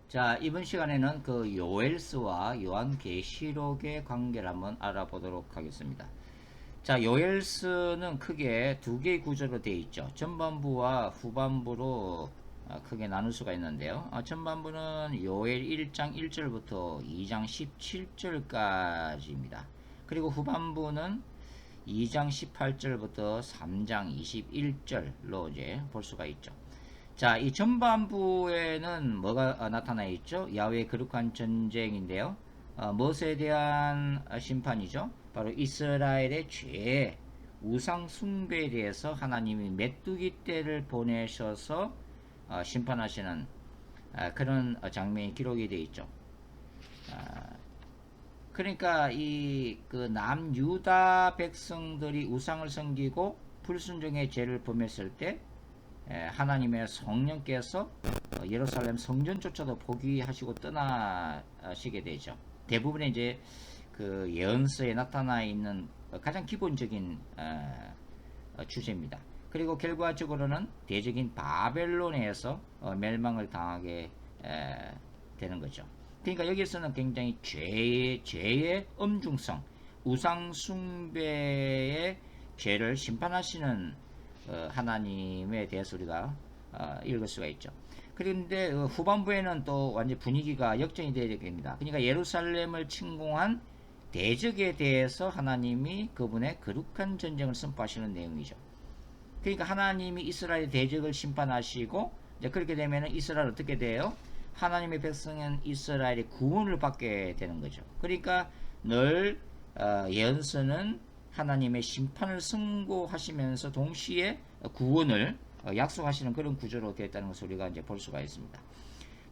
자, 이번 시간에는 그 요엘스와 요한계시록의 관계를 한번 알아보도록 하겠습니다. 자, 요엘스는 크게 두 개의 구조로 되어 있죠. 전반부와 후반부로 크게 나눌 수가 있는데요. 전반부는 요엘 1장 1절부터 2장 17절까지입니다. 그리고 후반부는 2장 18절부터 3장 21절로 이제 볼 수가 있죠. 자, 이 전반부에는 뭐가 나타나 있죠? 야훼의 거룩한 전쟁인데요. 무엇에 대한 심판이죠? 바로 이스라엘의 죄, 우상 숭배에 대해서 하나님이 메뚜기 떼를 보내셔서 심판하시는 그런 장면이 기록이 되어 있죠. 그러니까 이 그 남유다 백성들이 우상을 섬기고 불순종의 죄를 범했을 때 하나님의 성령께서 예루살렘 성전조차도 포기하시고 떠나시게 되죠. 대부분의 이제 그 예언서에 나타나 있는 가장 기본적인 주제입니다. 그리고 결과적으로는 대적인 바벨론에서 멸망을 당하게 되는 거죠. 그러니까 여기서는 굉장히 죄의 엄중성, 우상숭배의 죄를 심판하시는 하나님에 대해서 우리가 읽을 수가 있죠. 그런데 후반부에는 또 완전 분위기가 역전이 되게 됩니다. 그러니까 예루살렘을 침공한 대적에 대해서 하나님이 그분의 거룩한 전쟁을 선포하시는 내용이죠. 그러니까 하나님이 이스라엘 대적을 심판하시고 이제 그렇게 되면 이스라엘 어떻게 돼요? 하나님의 백성인 이스라엘이 구원을 받게 되는 거죠. 그러니까 늘 예언서는 하나님의 심판을 선고하시면서 동시에 구원을 약속하시는 그런 구조로 되어 있다는 것을 우리가 이제 볼 수가 있습니다.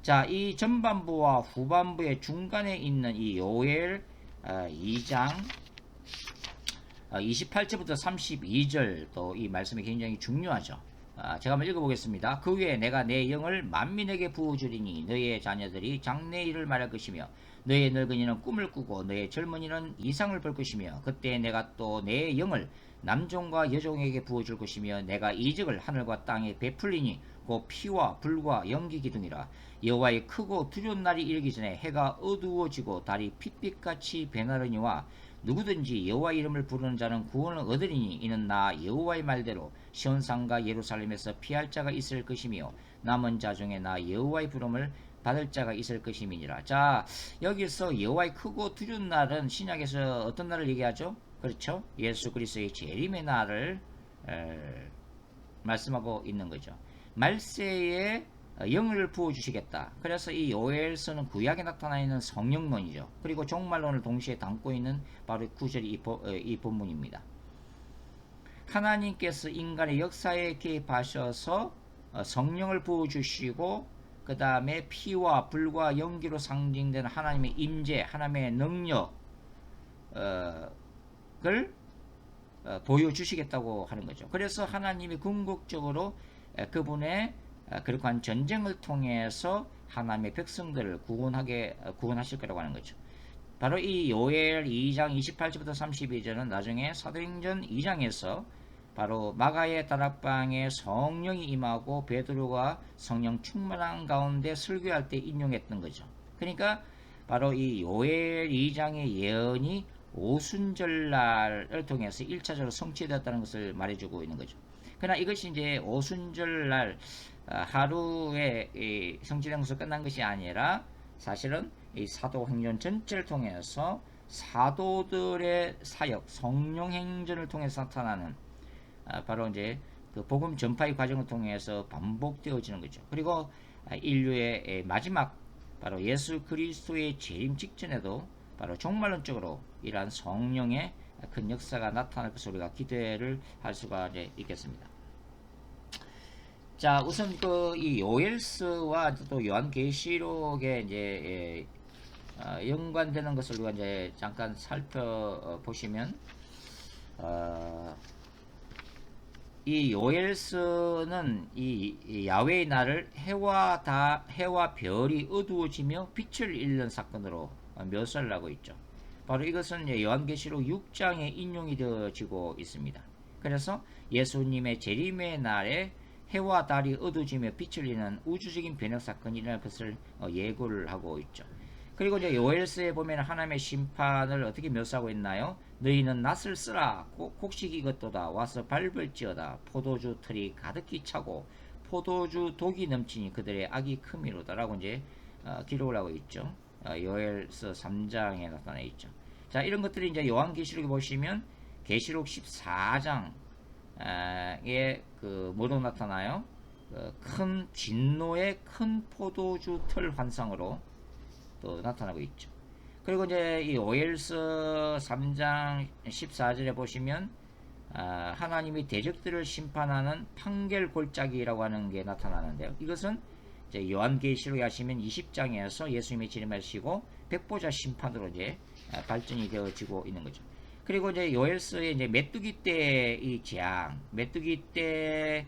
자, 이 전반부와 후반부의 중간에 있는 이 요엘 2장 28절부터 32절 또 이 말씀이 굉장히 중요하죠. 제가 한번 읽어보겠습니다. 그 후에 내가 내 영을 만민에게 부어주리니 너의 자녀들이 장래일을 말할 것이며 너의 늙은이는 꿈을 꾸고 너의 젊은이는 이상을 볼 것이며 그때 내가 또 내 영을 남종과 여종에게 부어줄 것이며 내가 이적을 하늘과 땅에 베풀리니 곧 피와 불과 연기 기둥이라. 여호와의 크고 두려운 날이 이르기 전에 해가 어두워지고 달이 핏빛같이 변하려니와 누구든지 여호와 이름을 부르는 자는 구원을 얻으리니 이는 나 여호와의 말대로 시온산과 예루살렘에서 피할 자가 있을 것이며 남은 자 중에 나 여호와의 부름을 받을 자가 있을 것임이니라. 자, 여기서 여호와의 크고 두려운 날은 신약에서 어떤 날을 얘기하죠? 그렇죠? 예수 그리스도의 재림의 날을 말씀하고 있는 거죠. 말세에 영을 부어주시겠다. 그래서 이 요엘서는 구약에 나타나 있는 성령론이죠. 그리고 종말론을 동시에 담고 있는 바로 구절이 이 본문입니다. 하나님께서 인간의 역사에 개입하셔서 성령을 부어주시고 그 다음에 피와 불과 연기로 상징되는 하나님의 임재, 하나님의 능력을 보여주시겠다고 하는 거죠. 그래서 하나님이 궁극적으로 그분의 그러한 전쟁을 통해서 하나님의 백성들을 구원하실 거라고 하는 거죠. 바로 이 요엘 2장 28절부터 32절은 나중에 사도행전 2장에서 바로 마가의 다락방에 성령이 임하고 베드로가 성령 충만한 가운데 설교할 때 인용했던 거죠. 그러니까 바로 이 요엘 2장의 예언이 오순절날을 통해서 1차적으로 성취되었다는 것을 말해주고 있는 거죠. 그러나 이것이 이제 오순절날 하루에 성취된 것으로 끝난 것이 아니라 사실은 이 사도행전 전체를 통해서 사도들의 사역, 성령행전을 통해서 나타나는 바로 이제 그 복음 전파의 과정을 통해서 반복되어지는 거죠. 그리고 인류의 마지막 바로 예수 그리스도의 재림 직전에도 바로 종말론적으로 이러한 성령의 큰 역사가 나타날 것을 우리가 기대를 할 수가 있겠습니다. 자, 우선 이 요엘서와 또 요한계시록에 이제 연관되는 것을 우리가 이제 잠깐 살펴보시면 이 요엘서는 이 야훼의 날을 해와 별이 어두워지며 빛을 잃는 사건으로 묘사를 하고 있죠. 바로 이것은 요한계시록 6장에 인용이 되어지고 있습니다. 그래서 예수님의 재림의 날에 해와 달이 어두워지며 빛을 잃는 우주적인 변혁 사건이 일어날 것을 예고를 하고 있죠. 그리고 이제 요엘서에 보면 하나님의 심판을 어떻게 묘사하고 있나요? 너희는 낫을 쓰라 곡식이 익었도다 와서 밟을지어다 포도주 틀이 가득히 차고 포도주 독이 넘치니 그들의 악이 크미로다 라고 이제 기록을 하고 있죠. 요엘서 3장에 나타나 있죠. 자, 이런 것들이 이제 요한계시록에 보시면 계시록 14장에 그 뭐로 나타나요? 큰 진노의 큰 포도주 틀 환상으로 또 나타나고 있죠. 그리고 이제 이 오엘서 3장 14절에 보시면 하나님이 대적들을 심판하는 판결 골짜기라고 하는 게 나타나는데요. 이것은 이제 요한계시록에 하시면 20장에서 예수님이 재림하시고 백보자 심판으로 이제 발전이 되어지고 있는 거죠. 그리고 이제 요엘서에 이제 메뚜기 때의 이 재앙, 메뚜기 때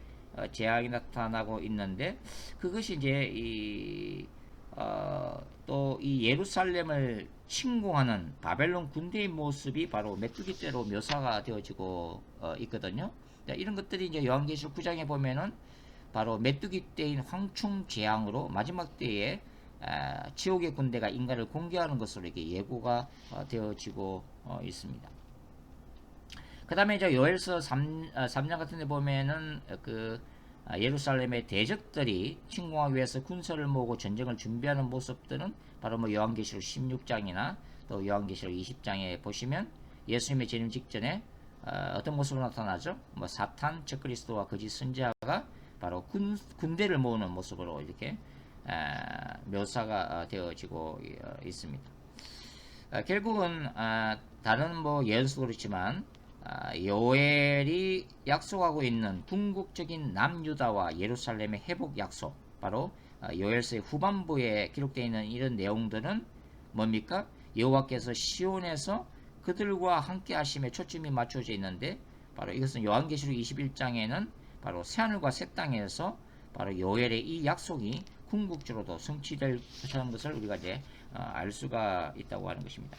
재앙이 나타나고 있는데 그것이 이제 또 이 예루살렘을 침공하는 바벨론 군대의 모습이 바로 메뚜기 떼로 묘사가 되어지고 있거든요. 이런 것들이 이제 요한계시록 9장에 보면은 바로 메뚜기 떼인 황충 재앙으로 마지막 때에 지옥의 군대가 인간을 공격하는 것으로 이렇게 예고가 되어지고 있습니다. 그 다음에 이제 요엘서 3장 같은 데 보면은 그 예루살렘의 대적들이 침공하기 위해서 군사를 모으고 전쟁을 준비하는 모습들은 바로 뭐 요한계시록 16장이나 또 요한계시록 20장에 보시면 예수님의 재림 직전에 어떤 모습으로 나타나죠? 뭐 사탄, 적그리스도와 거짓 선지자가 바로 군대를 모으는 모습으로 이렇게 묘사가 되어지고 있습니다. 결국은 다른 뭐 예언서도 그렇지만 요엘이 약속하고 있는 궁극적인 남유다와 예루살렘의 회복 약속, 바로 요엘서의 후반부에 기록되어 있는 이런 내용들은 뭡니까? 여호와께서 시온에서 그들과 함께 하심에 초점이 맞춰져 있는데 바로 이것은 요한계시록 21장에는 바로 새하늘과 새 땅에서 바로 요엘의 이 약속이 궁극적으로도 성취될 것을 우리가 이제 알 수가 있다고 하는 것입니다.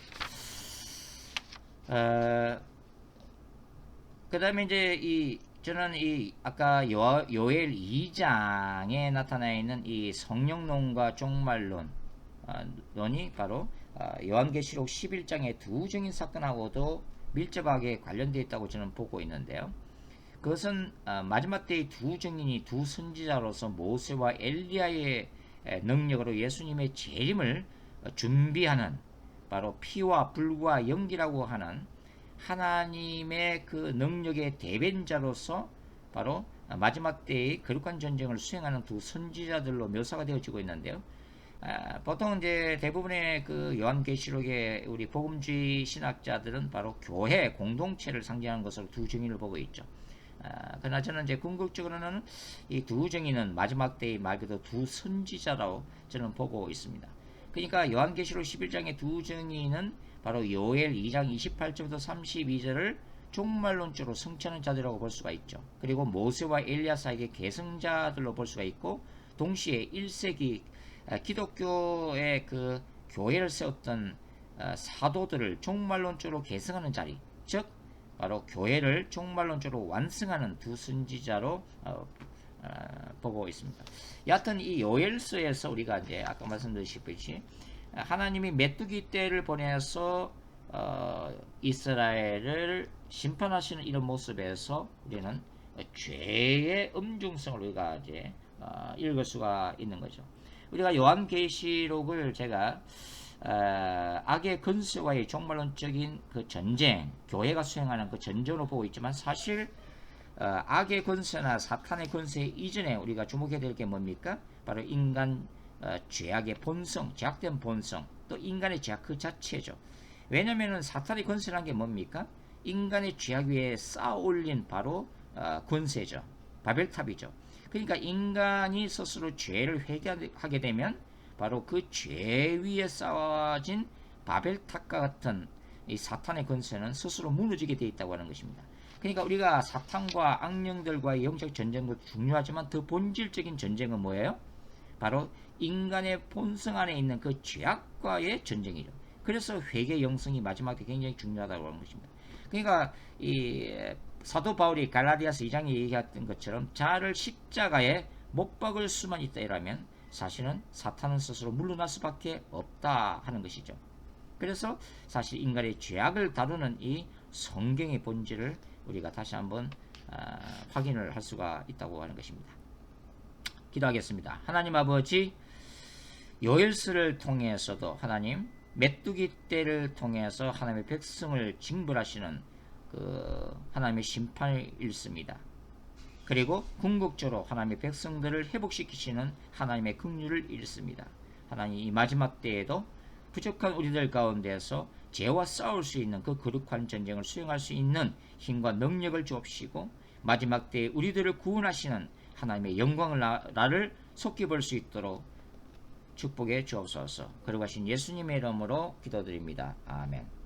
그 다음에 이제 저는 아까 요엘 2장에 나타나 있는 이 성령론과 종말론이 바로 요한계시록 11장의 두 증인 사건하고도 밀접하게 관련되어 있다고 저는 보고 있는데요. 그것은 마지막 때의 두 증인이 두 선지자로서 모세와 엘리야의 능력으로 예수님의 재림을 준비하는 바로 피와 불과 연기라고 하는 하나님의 그 능력의 대변자로서 바로 마지막 때의 거룩한 전쟁을 수행하는 두 선지자들로 묘사가 되어지고 있는데요. 보통 이제 대부분의 그 요한계시록의 우리 복음주의 신학자들은 바로 교회 공동체를 상징하는 것으로 두 증인을 보고 있죠. 그러나 저는 이제 궁극적으로는 이 두 증인은 마지막 때의 말 그대로 두 선지자라고 저는 보고 있습니다. 그러니까 요한계시록 11장의 두 증인은 바로 요엘 2장 28절부터 32절을 종말론적으로 성취하는 자들이라고 볼 수가 있죠. 그리고 모세와 엘리야 사이의 계승자들로 볼 수가 있고, 동시에 1세기 기독교의 그 교회를 세웠던 사도들을 종말론적으로 계승하는 자리, 즉 바로 교회를 종말론적으로 완성하는 두 선지자로 보고 있습니다. 여하튼 이 요엘서에서 우리가 이제 아까 말씀드렸듯이 하나님이 메뚜기 떼를 보내서 이스라엘을 심판하시는 이런 모습에서 우리는 죄의 엄중성을 우리가 이제 읽을 수가 있는 거죠. 우리가 요한계시록을 제가 악의 근세와의 종말론적인 그 전쟁, 교회가 수행하는 그 전쟁으로 보고 있지만 사실 악의 권세나 사탄의 권세 이전에 우리가 주목해야 될 게 뭡니까? 바로 인간 죄악의 본성, 죄악된 본성, 또 인간의 죄악 그 자체죠. 왜냐하면 사탄의 권세라는 게 뭡니까? 인간의 죄악 위에 쌓아 올린 바로 권세죠. 바벨탑이죠. 그러니까 인간이 스스로 죄를 회개하게 되면 바로 그 죄 위에 쌓아진 바벨탑과 같은 이 사탄의 권세는 스스로 무너지게 되어 있다고 하는 것입니다. 그러니까 우리가 사탄과 악령들과의 영적 전쟁도 중요하지만 더 본질적인 전쟁은 뭐예요? 바로 인간의 본성 안에 있는 그 죄악과의 전쟁이죠. 그래서 회개 영성이 마지막에 굉장히 중요하다고 하는 것입니다. 그러니까 이 사도 바울이 갈라디아서 2장에 얘기했던 것처럼 자아를 십자가에 못 박을 수만 있다 이라면 사실은 사탄은 스스로 물러날 수밖에 없다 하는 것이죠. 그래서 사실 인간의 죄악을 다루는 이 성경의 본질을 우리가 다시 한번 확인을 할 수가 있다고 하는 것입니다. 기도하겠습니다. 하나님 아버지, 요엘서를 통해서도 하나님 메뚜기 떼를 통해서 하나님의 백성을 징벌하시는 그 하나님의 심판을 읽습니다. 그리고 궁극적으로 하나님의 백성들을 회복시키시는 하나님의 긍휼을 읽습니다. 하나님 이 마지막 때에도 부족한 우리들 가운데서 죄와 싸울 수 있는 그 거룩한 전쟁을 수행할 수 있는 힘과 능력을 주옵시고 마지막 때에 우리들을 구원하시는 하나님의 영광을 나를 속히 볼 수 있도록 축복해 주옵소서. 거룩하신 예수님의 이름으로 기도드립니다. 아멘.